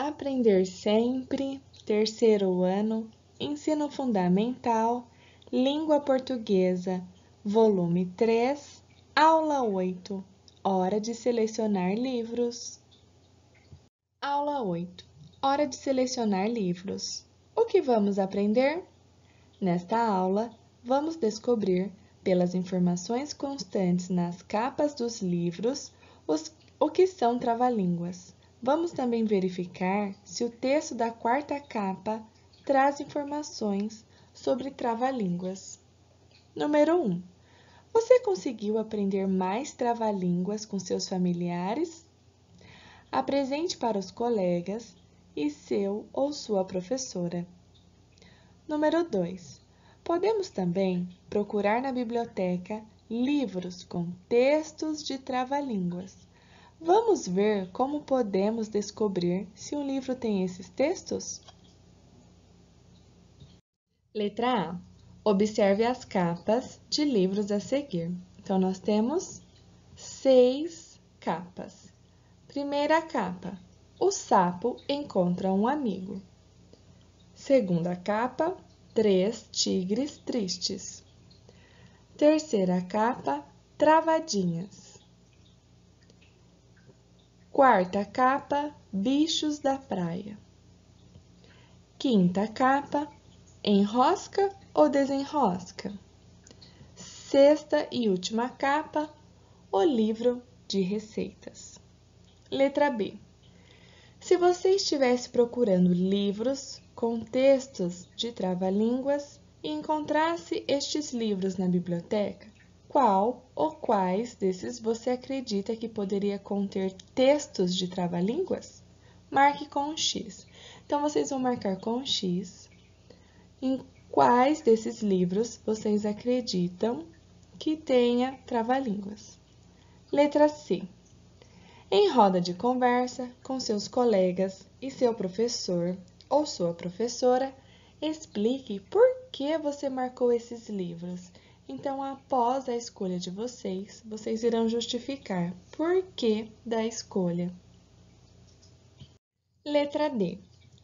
Aprender Sempre, terceiro ano, Ensino Fundamental, Língua Portuguesa, volume 3, aula 8, hora de selecionar livros. Aula 8, hora de selecionar livros. O que vamos aprender? Nesta aula, vamos descobrir, pelas informações constantes nas capas dos livros, o que são trava-línguas. Vamos também verificar se o texto da quarta capa traz informações sobre trava-línguas. Número 1. Você conseguiu aprender mais trava-línguas com seus familiares? Apresente para os colegas e seu ou sua professora. Número 2. Podemos também procurar na biblioteca livros com textos de trava-línguas. Vamos ver como podemos descobrir se um livro tem esses textos? Letra A. Observe as capas de livros a seguir. Então, nós temos 6 capas. Primeira capa. O sapo encontra um amigo. Segunda capa. 3 tigres tristes. Terceira capa. Travadinhas. Quarta capa. Bichos da praia. Quinta capa. Enrosca ou desenrosca? Sexta e última capa, o livro de receitas. Letra B. Se você estivesse procurando livros com textos de trava-línguas e encontrasse estes livros na biblioteca, qual ou quais desses você acredita que poderia conter textos de trava-línguas? Marque com um X. Então, vocês vão marcar com um X em quais desses livros vocês acreditam que tenha trava-línguas. Letra C. Em roda de conversa com seus colegas e seu professor ou sua professora, explique por que você marcou esses livros. Então, após a escolha de vocês, vocês irão justificar por que da escolha. Letra D.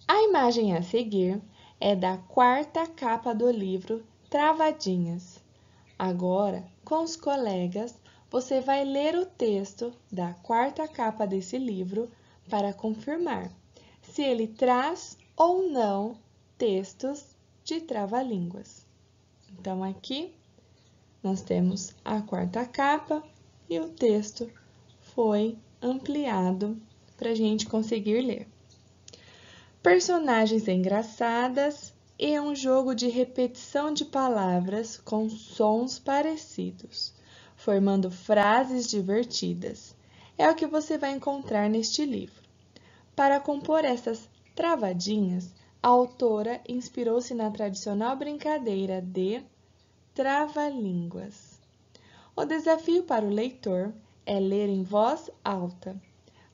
A imagem a seguir é da quarta capa do livro Travadinhas. Agora, com os colegas, você vai ler o texto da quarta capa desse livro para confirmar se ele traz ou não textos de trava-línguas. Então, aqui nós temos a quarta capa e o texto foi ampliado para a gente conseguir ler. Personagens engraçadas e um jogo de repetição de palavras com sons parecidos, formando frases divertidas. É o que você vai encontrar neste livro. Para compor essas travadinhas, a autora inspirou-se na tradicional brincadeira de trava-línguas. O desafio para o leitor é ler em voz alta,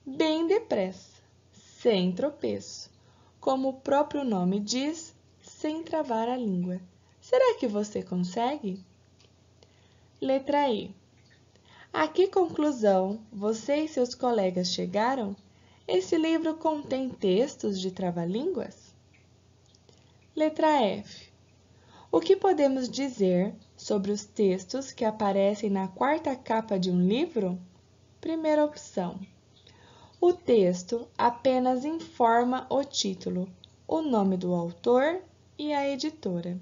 bem depressa, sem tropeço. Como o próprio nome diz, sem travar a língua. Será que você consegue? Letra E. A que conclusão você e seus colegas chegaram? Esse livro contém textos de trava-línguas? Letra F. O que podemos dizer sobre os textos que aparecem na quarta capa de um livro? Primeira opção. O texto apenas informa o título, o nome do autor e a editora.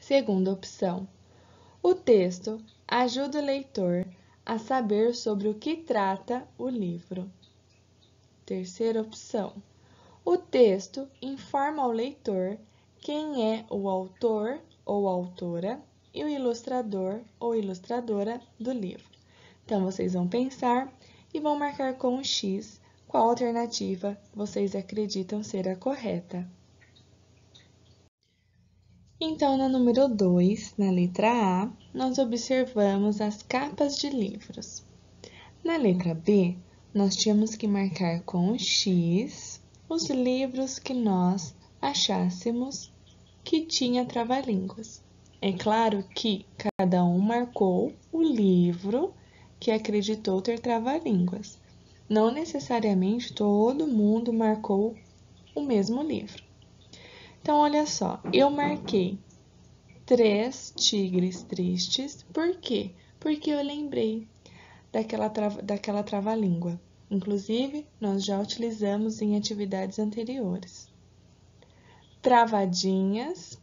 Segunda opção. O texto ajuda o leitor a saber sobre o que trata o livro. Terceira opção. O texto informa ao leitor quem é o autor ou autora e o ilustrador ou ilustradora do livro. Então, vocês vão pensar e vão marcar com um X qual alternativa vocês acreditam ser a correta. Então, na número 2, na letra A, nós observamos as capas de livros. Na letra B, nós tínhamos que marcar com um X os livros que nós achássemos que tinha trava-línguas. É claro que cada um marcou o livro que acreditou ter trava-línguas. não necessariamente todo mundo marcou o mesmo livro. Então, olha só, eu marquei 3 tigres tristes, por quê? Porque eu lembrei daquela trava-língua. Inclusive, nós já utilizamos em atividades anteriores. Travadinhas,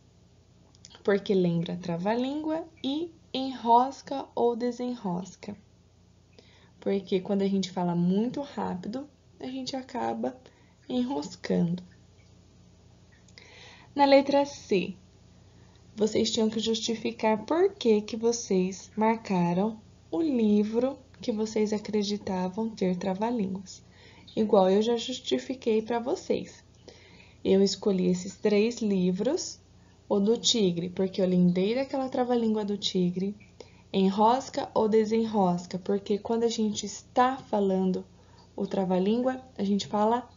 porque lembra trava-língua, e enrosca ou desenrosca, porque quando a gente fala muito rápido, a gente acaba enroscando. Na letra C, vocês tinham que justificar por que vocês marcaram o livro que vocês acreditavam ter trava-línguas. Igual eu já justifiquei para vocês. Eu escolhi esses 3 livros, o do tigre, porque eu lembrei daquela trava-língua do tigre, enrosca ou desenrosca, porque quando a gente está falando o trava-língua, a gente fala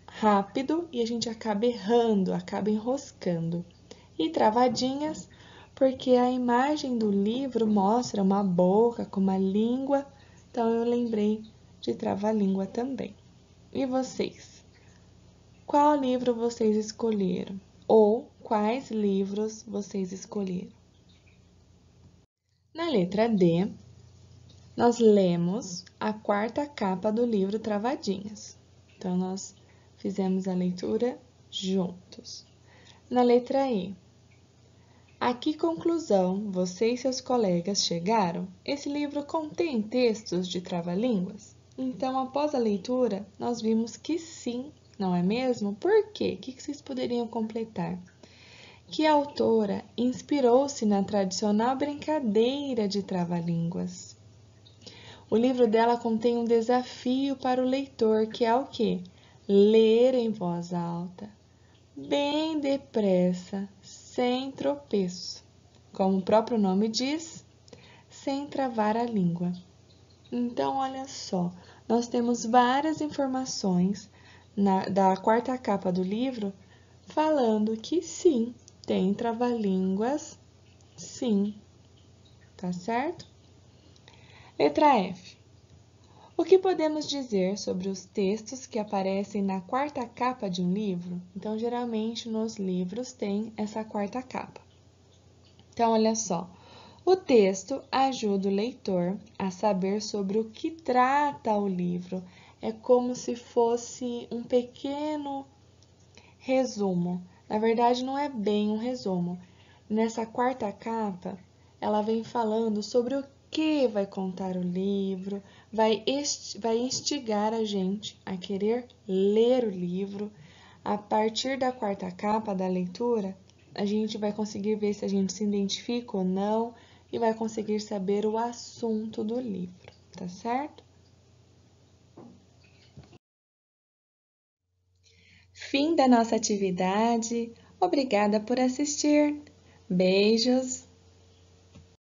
rápido e a gente acaba errando, acaba enroscando. E travadinhas, porque a imagem do livro mostra uma boca com uma língua, então eu lembrei de trava-língua também. E vocês? Qual livro vocês escolheram? Ou quais livros vocês escolheram? Na letra D, nós lemos a 4ª capa do livro Travadinhas. Então, nós fizemos a leitura juntos. Na letra E, a que conclusão você e seus colegas chegaram? Esse livro contém textos de trava-línguas? Então, após a leitura, nós vimos que sim, não é mesmo? Por quê? O que vocês poderiam completar? Que a autora inspirou-se na tradicional brincadeira de trava-línguas. O livro dela contém um desafio para o leitor, que é o quê? Ler em voz alta, bem depressa, sem tropeço. Como o próprio nome diz, sem travar a língua. Então, olha só, nós temos várias informações da 4ª capa do livro falando que sim, tem trava-línguas, sim, tá certo? Letra F. O que podemos dizer sobre os textos que aparecem na 4ª capa de um livro? Então, geralmente, nos livros tem essa 4ª capa. Então, olha só. O texto ajuda o leitor a saber sobre o que trata o livro. É como se fosse um pequeno resumo. Na verdade, não é bem um resumo. Nessa 4ª capa, ela vem falando sobre o que vai contar o livro, vai instigar a gente a querer ler o livro. A partir da 4ª capa da leitura, a gente vai conseguir ver se a gente se identifica ou não e vai conseguir saber o assunto do livro, tá certo? Fim da nossa atividade. Obrigada por assistir. Beijos.